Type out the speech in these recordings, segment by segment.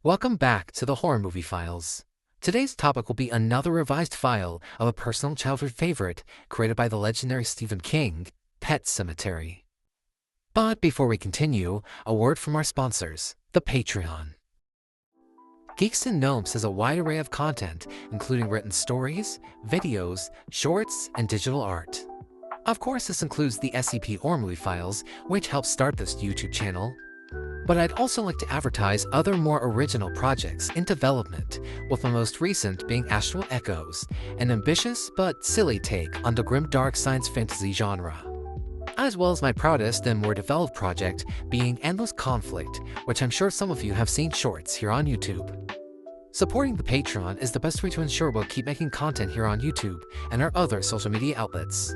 Welcome back to the Horror Movie Files. Today's topic will be another revised file of a personal childhood favorite created by the legendary Stephen King, Pet Sematary. But before we continue, a word from our sponsors, the Patreon. Geeks and Gnomes has a wide array of content, including written stories, videos, shorts, and digital art. Of course, this includes the SCP Horror Movie Files, which helped start this YouTube channel. But I'd also like to advertise other more original projects in development, with my most recent being Astral Echoes, an ambitious but silly take on the grim dark science fantasy genre. As well as my proudest and more developed project being Endless Conflict, which I'm sure some of you have seen shorts here on YouTube. Supporting the Patreon is the best way to ensure we'll keep making content here on YouTube and our other social media outlets.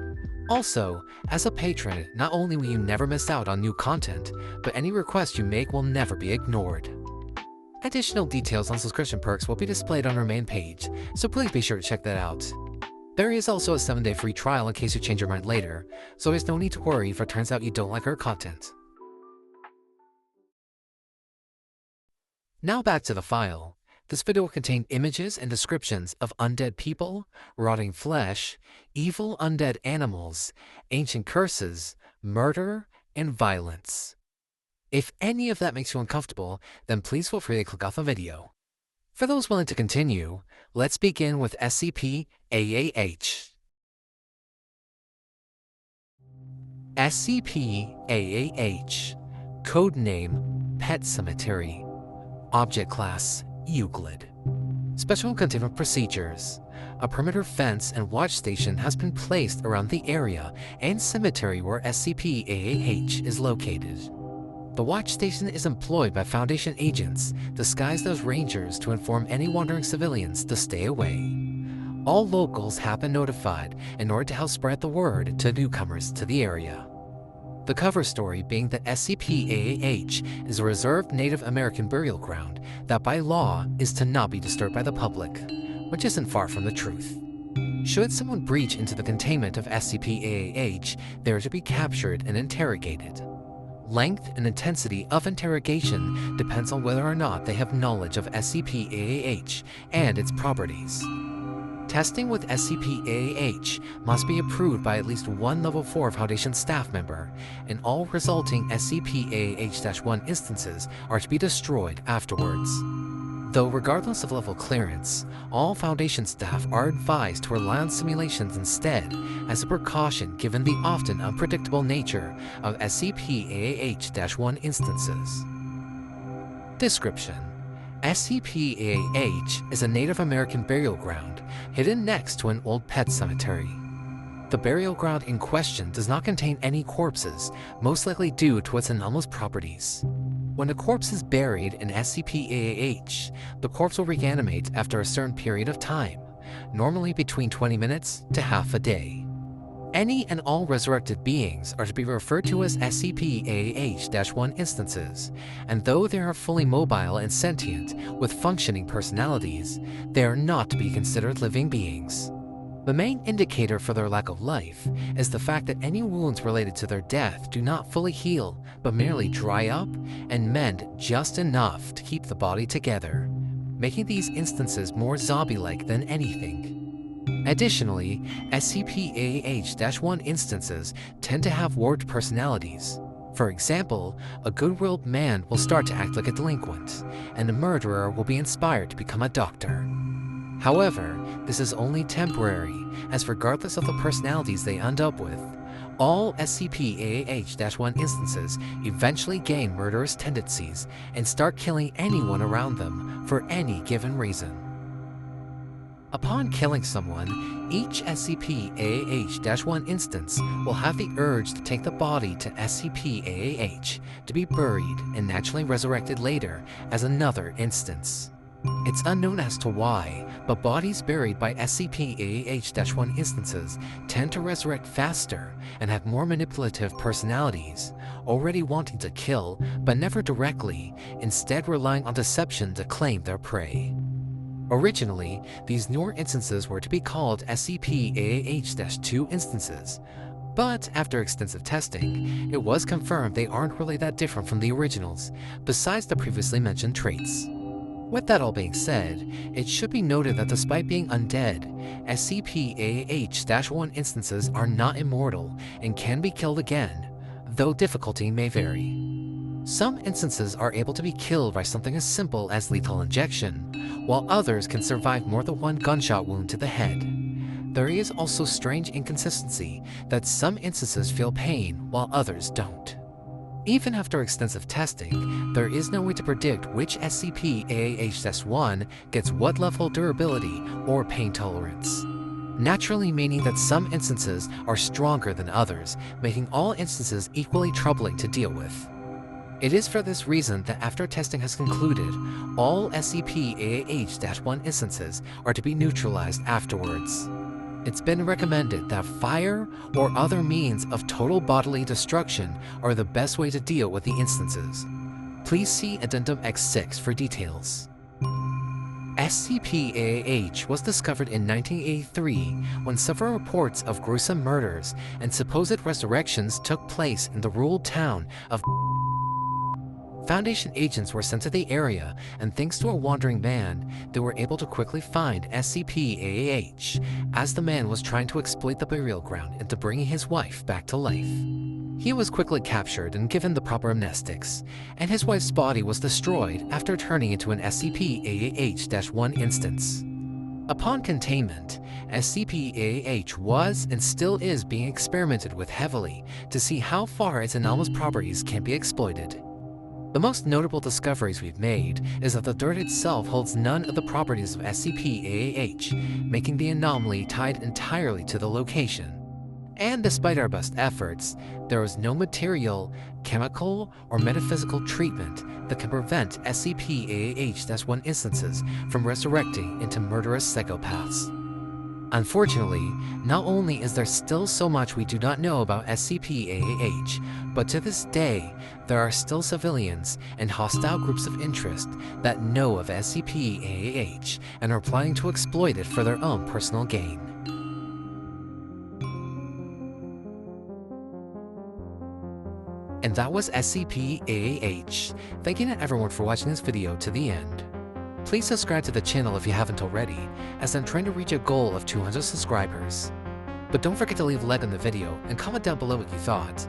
Also, as a patron, not only will you never miss out on new content, but any request you make will never be ignored. Additional details on subscription perks will be displayed on our main page, so please be sure to check that out. There is also a 7-day free trial in case you change your mind later, so there's no need to worry if it turns out you don't like our content. Now back to the file. This video will contain images and descriptions of undead people, rotting flesh, evil undead animals, ancient curses, murder, and violence. If any of that makes you uncomfortable, then please feel free to click off the video. For those willing to continue, let's begin with SCP-AAH. SCP-AAH, codename Pet Cemetery, Object Class Euclid. Special containment procedures. A perimeter fence and watch station has been placed around the area and cemetery where SCP-AAH is located. The watch station is employed by Foundation agents disguised as rangers to inform any wandering civilians to stay away. All locals have been notified in order to help spread the word to newcomers to the area. The cover story being that SCP-AAH is a reserved Native American burial ground that by law is to not be disturbed by the public, which isn't far from the truth. Should someone breach into the containment of SCP-AAH, they are to be captured and interrogated. Length and intensity of interrogation depends on whether or not they have knowledge of SCP-AAH and its properties. Testing with SCP-AAH must be approved by at least one Level 4 Foundation staff member, and all resulting SCP-AAH-1 instances are to be destroyed afterwards. Though regardless of level clearance, all Foundation staff are advised to rely on simulations instead, as a precaution given the often unpredictable nature of SCP-AAH-1 instances. Description: SCP-AAH is a Native American burial ground hidden next to an old pet cemetery. The burial ground in question does not contain any corpses, most likely due to its anomalous properties. When a corpse is buried in SCP-AAH, the corpse will reanimate after a certain period of time, normally between 20 minutes to half a day. Any and all resurrected beings are to be referred to as SCP-AAH-1 instances, and though they are fully mobile and sentient with functioning personalities, they are not to be considered living beings. The main indicator for their lack of life is the fact that any wounds related to their death do not fully heal, but merely dry up and mend just enough to keep the body together, making these instances more zombie-like than anything. Additionally, SCP-AAH-1 instances tend to have warped personalities. For example, a good-willed man will start to act like a delinquent, and a murderer will be inspired to become a doctor. However, this is only temporary, as regardless of the personalities they end up with, all SCP-AAH-1 instances eventually gain murderous tendencies and start killing anyone around them for any given reason. Upon killing someone, each SCP-AAH-1 instance will have the urge to take the body to SCP-AAH to be buried and naturally resurrected later as another instance. It's unknown as to why, but bodies buried by SCP-AAH-1 instances tend to resurrect faster and have more manipulative personalities, already wanting to kill, but never directly, instead relying on deception to claim their prey. Originally, these newer instances were to be called SCP-AAH-2 instances, but after extensive testing, it was confirmed they aren't really that different from the originals, besides the previously mentioned traits. With that all being said, it should be noted that despite being undead, SCP-AH-1 instances are not immortal and can be killed again, though difficulty may vary. Some instances are able to be killed by something as simple as lethal injection, while others can survive more than one gunshot wound to the head. There is also strange inconsistency that some instances feel pain while others don't. Even after extensive testing, there is no way to predict which SCP-AH-1 gets what level of durability or pain tolerance. Naturally meaning that some instances are stronger than others, making all instances equally troubling to deal with. It is for this reason that after testing has concluded, all SCP-AH-1 instances are to be neutralized afterwards. It's been recommended that fire or other means of total bodily destruction are the best way to deal with the instances. Please see Addendum X6 for details. SCP-AH was discovered in 1983 when several reports of gruesome murders and supposed resurrections took place in the rural town of Foundation agents were sent to the area, and thanks to a wandering man, they were able to quickly find SCP-AH, as the man was trying to exploit the burial ground into bringing his wife back to life. He was quickly captured and given the proper amnestics, and his wife's body was destroyed after turning into an SCP-AH-1 instance. Upon containment, SCP-AH was and still is being experimented with heavily to see how far its anomalous properties can be exploited. The most notable discoveries we've made is that the dirt itself holds none of the properties of SCP-AH, making the anomaly tied entirely to the location. And despite our best efforts, there is no material, chemical, or metaphysical treatment that can prevent SCP-AH-1 instances from resurrecting into murderous psychopaths. Unfortunately, not only is there still so much we do not know about SCP-AH, but to this day, there are still civilians and hostile groups of interest that know of SCP-AH and are planning to exploit it for their own personal gain. And that was SCP-AH. Thank you to everyone for watching this video to the end. Please subscribe to the channel if you haven't already, as I'm trying to reach a goal of 200 subscribers. But don't forget to leave a like on the video and comment down below what you thought.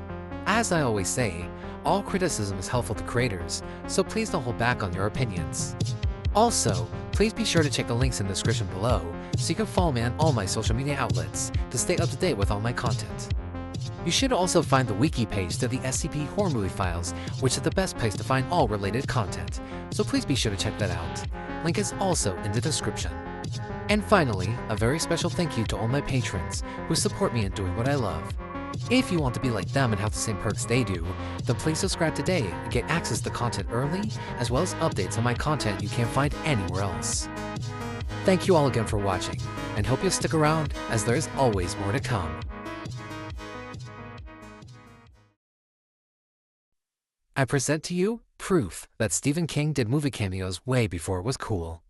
As I always say, all criticism is helpful to creators, so please don't hold back on your opinions. Also, please be sure to check the links in the description below, so you can follow me on all my social media outlets to stay up to date with all my content. You should also find the Wiki page to the SCP horror movie files, which is the best place to find all related content, so please be sure to check that out. Link is also in the description. And finally, a very special thank you to all my patrons who support me in doing what I love. If you want to be like them and have the same perks they do, then please subscribe today and get access to content early, as well as updates on my content you can't find anywhere else. Thank you all again for watching, and hope you'll stick around, as there is always more to come. I present to you proof that Stephen King did movie cameos way before it was cool.